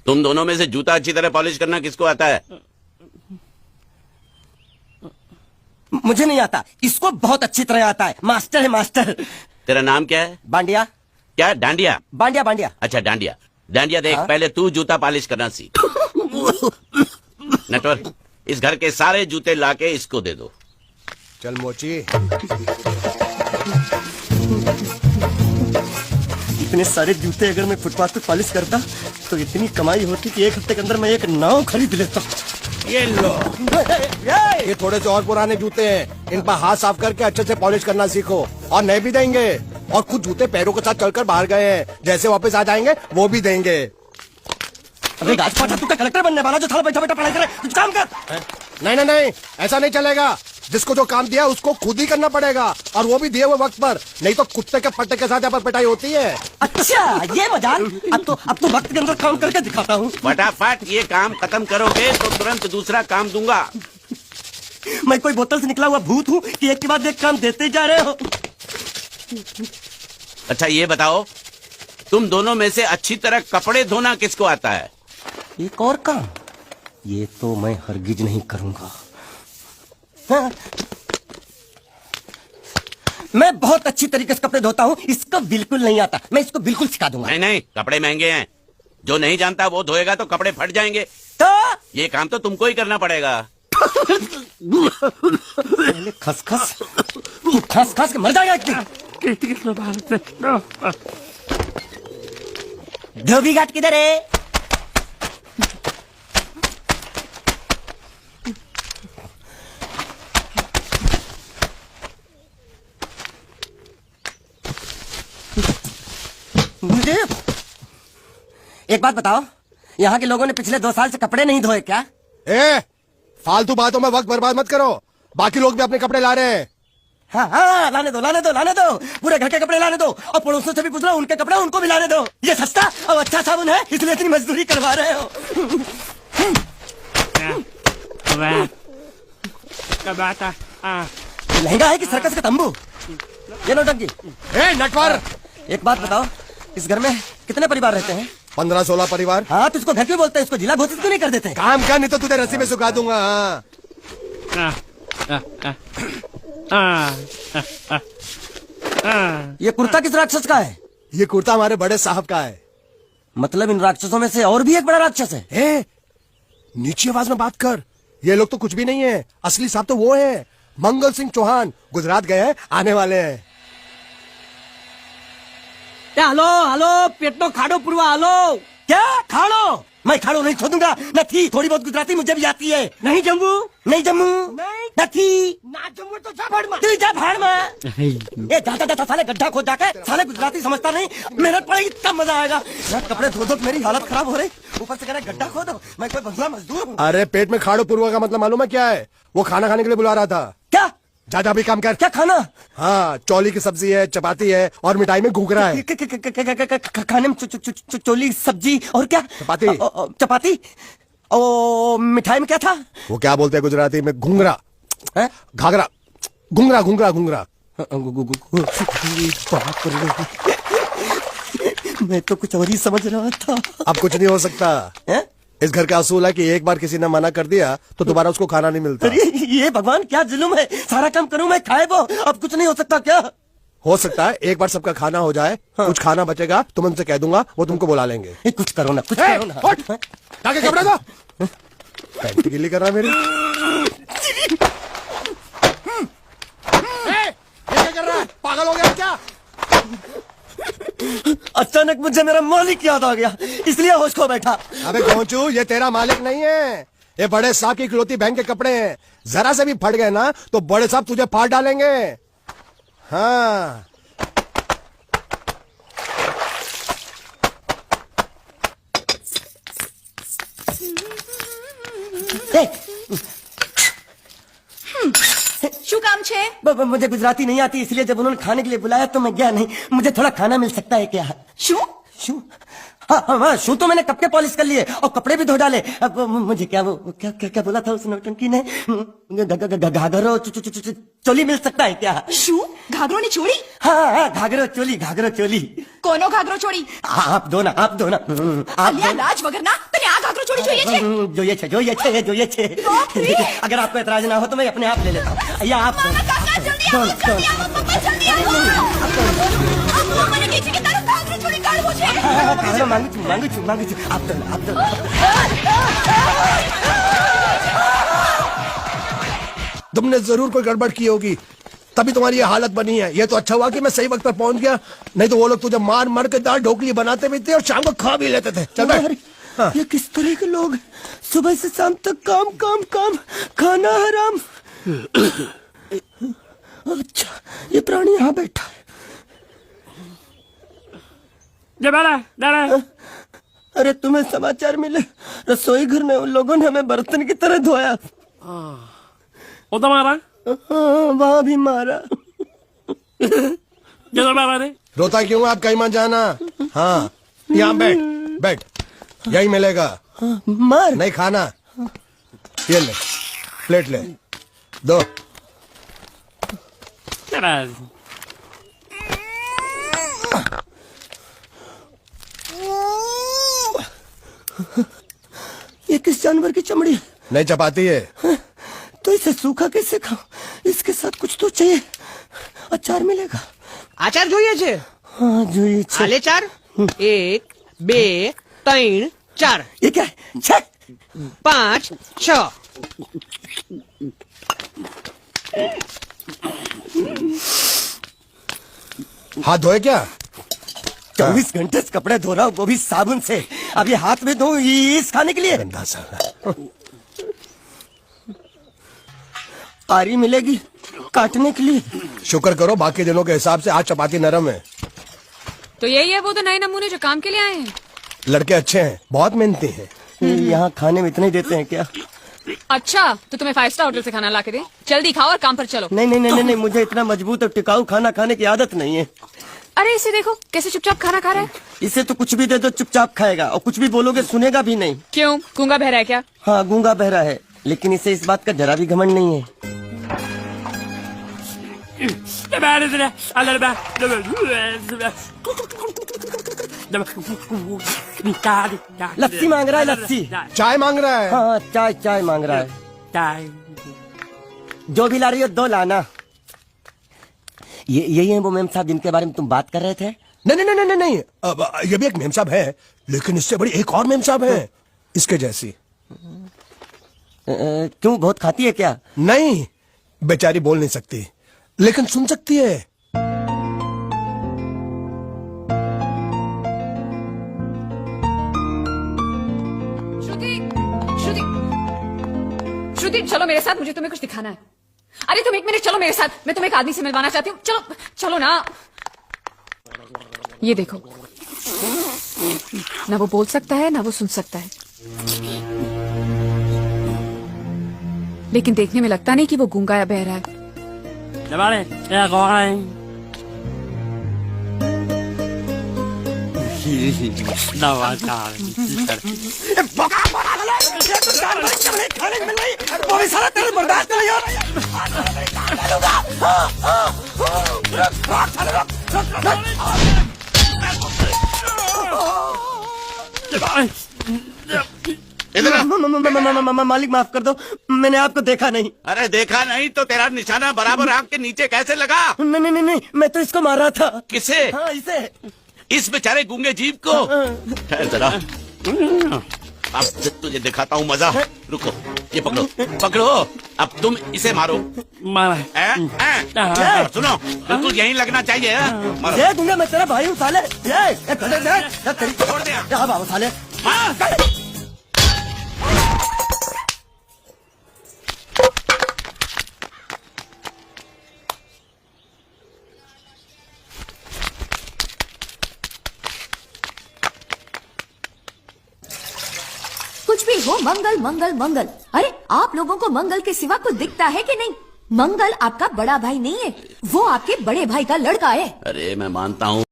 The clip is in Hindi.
तुम दोनों में से जूता अच्छी तरह पॉलिश करना किसको आता है? मुझे नहीं आता, इसको बहुत अच्छी तरह आता है। मास्टर है मास्टर। तेरा नाम क्या है? बांडिया। क्या? डांडिया? बांडिया बांडिया। अच्छा डांडिया। डांडिया देख, पहले तू जूता पॉलिश करना सीख। नटवर, इस घर के सारे जूते लाके इसको दे दो। चल मोची। इतने सारे जूते अगर मैं फुटपाथ पे पॉलिश करता तो इतनी कमाई होती कि एक हफ्ते के अंदर मैं एक नाव खरीद लेता। ये लो, ये थोड़े से और पुराने जूते हैं, इन पर हाथ साफ करके अच्छे से पॉलिश करना सीखो। और नए भी देंगे, और कुछ जूते पैरों के साथ चलकर बाहर गए हैं, जैसे वापस आ जाएंगे वो भी देंगे। अबे गाजपाटा, तू क्या कलेक्टर बनने वाला जो थाला बैठा बैठा पढ़ाई करे? कुछ काम कर। नहीं नहीं नहीं, ऐसा नहीं चलेगा। जिसको जो काम दिया उसको खुद ही करना पड़ेगा, और वो भी दिए हुए वक्त पर, नहीं तो कुत्ते के पट्टे के साथ यहाँ पर पिटाई होती है। अच्छा ये मजाक। अब तो वक्त के अंदर काम करके दिखाता हूँ। फटाफट ये काम खत्म करोगे तो तुरंत दूसरा काम दूंगा। मैं कोई बोतल से निकला हुआ भूत हूँ कि एक के बाद एक काम देते जा रहे हो? अच्छा ये बताओ, तुम दोनों में से अच्छी तरह कपड़े धोना किसको आता है? एक और काम, ये तो मैं हरगिज नहीं करूंगा। हाँ। मैं बहुत अच्छी तरीके से कपड़े धोता हूँ, इसको बिल्कुल नहीं आता। मैं इसको बिल्कुल सिखा दूंगा। नहीं नहीं, कपड़े महंगे हैं, जो नहीं जानता वो धोएगा तो कपड़े फट जाएंगे। तो ये काम तो तुमको ही करना पड़ेगा। पहले खसखस, तू खस खस के मर जाएगा एक दिन। धोबी घाट किधर है? मुझे एक बात बताओ, यहाँ के लोगों ने पिछले 2 साल से कपड़े नहीं धोए क्या? फालतू बातों में वक्त बर्बाद मत करो, बाकी लोग भी अपने कपड़े ला रहे हैं। हाँ हाँ, लाने दो लाने दो लाने दो, पूरे घर के कपड़े लाने दो, और पड़ोसों से भी पूछ लो, उनके कपड़े उनको भी लाने दो। ये सस्ता और अच्छा साबुन है, इसलिए इतनी मजदूरी करवा रहे हो। लहंगा है कि सर्कस का तंबू? ये नौटंकी। नटवर, एक बात बताओ, इस घर में कितने परिवार रहते हैं? 15-16 परिवार। हाँ तो इसको घर क्यों बोलते हैं? इसको जिला घोषित क्यों नहीं कर देते? काम कर, नहीं तो तुझे रस्सी में सुखा दूंगा। ये कुर्ता किस राक्षस का है? ये कुर्ता हमारे बड़े साहब का है। मतलब इन राक्षसों में से और भी एक बड़ा राक्षस है? नीची आवाज में बात कर, ये लोग तो कुछ भी नहीं है, असली साहब तो वो है, मंगल सिंह चौहान। गुजरात गए हैं, आने वाले हैं। हेलो हेलो, पेटनो खाड़ो पुरवा। हेलो, क्या खाड़ो? मैं खाड़ो नहीं खोदूंगा। नहीं, थोड़ी बहुत गुजराती मुझे भी आती है। नहीं जम्मू, नहीं जम्मू, नहीं ना जम्मू तो जा भाड़ में, तू जा भाड़ में। ये जाता जाता साले गड्ढा खोद जाके, साले गुजराती समझता नहीं। मेहनत पड़ेगी तब मजा आएगा। यार कपड़े धो दो, मेरी हालत खराब हो रही, ऊपर से कह रहे गड्ढा खोदो। मैं कोई बंगला मजदूर हूँ? अरे पेट में खाड़ो पुरवा का मतलब मालूम है क्या है? वो खाना खाने के लिए बुला रहा था। क्या? जा भी काम कर। क्या खाना? हाँ, चौली की सब्जी है, चपाती है, और मिठाई में घूघरा है। खाने में चोली सब्जी और क्या? चपाती। चपाती। ओ मिठाई में क्या था? वो क्या बोलते हैं गुजराती में? घूंघरा, घाघरा, घूंघरा घूंघरा घूंघरा। मैं तो कुछ और ही समझ रहा था। अब कुछ नहीं हो सकता है? इस घर का असूल है कि एक बार किसी ने मना कर दिया तो दोबारा उसको खाना नहीं मिलता। अरे ये भगवान क्या जुल्म है, सारा काम करूं मैं, खाए वो। अब कुछ नहीं हो सकता क्या? हो सकता है एक बार सबका खाना हो जाए। हाँ। कुछ खाना बचेगा तो मैं उनसे कह दूंगा, वो तुमको बुला लेंगे। कुछ करो ना, कुछ करो ना। ताकि कपड़े दो, पैंट गिल्ली कर रहा मेरी। ये क्या कर रहा है? पागल हो गया क्या? अचानक मुझे मेरा मालिक याद आ गया, इसलिए होश खो बैठा। अबे गोंचू, ये तेरा मालिक नहीं है, ये बड़े साहब की इकलौती बहन के कपड़े हैं। जरा से भी फट गए ना तो बड़े साहब तुझे फाड़ डालेंगे। हाँ, શું કામ છે? मुझे गुजराती नहीं आती, इसलिए जब उन्होंने खाने के लिए बुलाया तो मैं गया नहीं। मुझे थोड़ा खाना मिल सकता है क्या? શું? शू? हाँ, शू तो मैंने कब के पॉलिश कर लिए और कपड़े भी धो डाले। अब मुझे क्या वो क्या क्या क्या बोला था उस नौटंकी ने? घाघरो चोली मिल सकता है क्या? શું? ઘાઘરો ની ચોળી? हाँ, घाघरो चोली, घाघरो चोली। કોનો ઘાઘરો ચોળી? आप दो ना, आप दो ना, आप અલ્યા दो ना। લાજ વગરના તને થોડી જોઈએ છે જોઈએ છે જોઈએ છે જોઈએ છે अगर आपको एतराज ना हो तो मैं अपने आप ले लेता हूँ या आप કાકા જલ્દી આવો જલ્દી આવો પપ્પા જલ્દી આવો મને કહે છે કે તારો કાગરે છોડી કાઢવો છે मांगू છું आप तो तुमने जरूर कोई गड़बड़ की होगी तभी तुम्हारी ये हालत बनी है। ये तो अच्छा हुआ कि मैं सही वक्त पर पहुंच गया, नहीं तो वो लोग तुझे मार मार के दाल ढोकली बनाते भी थे और शाम को खा भी लेते थे। चल बैठ। हाँ। ये किस तरह के लोग हैं? सुबह से शाम तक काम काम काम, खाना हराम। अच्छा ये प्राणी यहाँ बैठा है। अरे तुम्हें समाचार मिले? रसोई घर में उन लोगों ने हमें बर्तन की तरह धोया। वो तो मारा वहाँ भी मारा। जल्दी मारा रे रोता क्यों? आप कहीं मत जाना। हाँ यहाँ बैठ बैठ, यही मिलेगा। मार नहीं खाना, ये ले प्लेट ले दो। ये किस जानवर की चमड़ी है? नहीं चपाती है। तो इसे सूखा कैसे खाऊं? इसके साथ कुछ तो चाहिए। अचार मिलेगा? આચાર જોઈએ છે? हाँ જોઈએ છે। હાલે ચાર 1 2 3 4 ये क्या है? छह 5 6 हाथ धोए क्या? 24 घंटे से कपड़े धो रहा हूँ, वो भी साबुन से। अब ये हाथ में धो इस खाने के लिए? गंदा साला। आरी मिलेगी काटने के लिए? शुक्र करो बाकी दिनों के हिसाब से आज चपाती नरम है। तो यही है वो तो नए नमूने जो काम के लिए आए हैं। लड़के अच्छे हैं, बहुत मेहनती हैं। यहाँ खाने में इतना ही देते हैं क्या? अच्छा तो तुम्हें 5 स्टार होटल से खाना ला के दे, जल्दी खाओ और काम पर चलो। नहीं नहीं नहीं नहीं, मुझे इतना मजबूत और टिकाऊ खाना खाने की आदत नहीं है। अरे इसे देखो कैसे चुपचाप खाना खा रहा है। इसे तो कुछ भी दे दो चुपचाप खाएगा, और कुछ भी बोलोगे सुनेगा भी नहीं। क्यों गूंगा बहरा है क्या? हाँ गूंगा बहरा है, लेकिन इसे इस बात का जरा भी घमंड नहीं है। लस्सी मांग रहा है, लस्सी। चाय मांग रहा है। हाँ चाय चाय मांग रहा है। जो भी ला रही हो 2 लाना। ये यही है वो मेम साहब जिनके बारे में तुम बात कर रहे थे? नहीं नहीं नहीं नहीं नहीं, अब ये भी एक मेम साहब है, लेकिन इससे बड़ी एक और मेम साहब है इसके जैसी। क्यों बहुत खाती है क्या? नहीं, बेचारी बोल नहीं सकती लेकिन सुन सकती है। श्रुति श्रुति श्रुति चलो मेरे साथ, मुझे तुम्हें कुछ दिखाना है। अरे तुम 1 मिनट चलो मेरे साथ, मैं तुम्हें एक आदमी से मिलवाना चाहती हूँ। चलो चलो ना। ये देखो, ना वो बोल सकता है ना वो सुन सकता है, लेकिन देखने में लगता नहीं कि वो गूंगा या बहरा है। इधर आ। मालिक माफ कर दो, मैंने आपको देखा नहीं। अरे देखा नहीं तो तेरा निशाना बराबर आंख के नीचे कैसे लगा? नहीं नहीं नहीं नहीं, मैं तो इसको मार रहा था। किसे? हाँ इसे। इस बेचारे गूंगे जीव को? ठहर जरा, अब तुझे दिखाता हूँ मजा। रुको, ये पकड़ो पकड़ो, अब तुम इसे मारो। मारा सुनो, बिल्कुल यहीं लगना चाहिए। मारो। ये दूंगा मैं, तेरा भाई हूँ साले। छोड़ दे। बाबू साले। कुछ भी हो मंगल मंगल मंगल। अरे आप लोगों को मंगल के सिवा कुछ दिखता है कि नहीं? मंगल आपका बड़ा भाई नहीं है, वो आपके बड़े भाई का लड़का है। अरे मैं मानता हूँ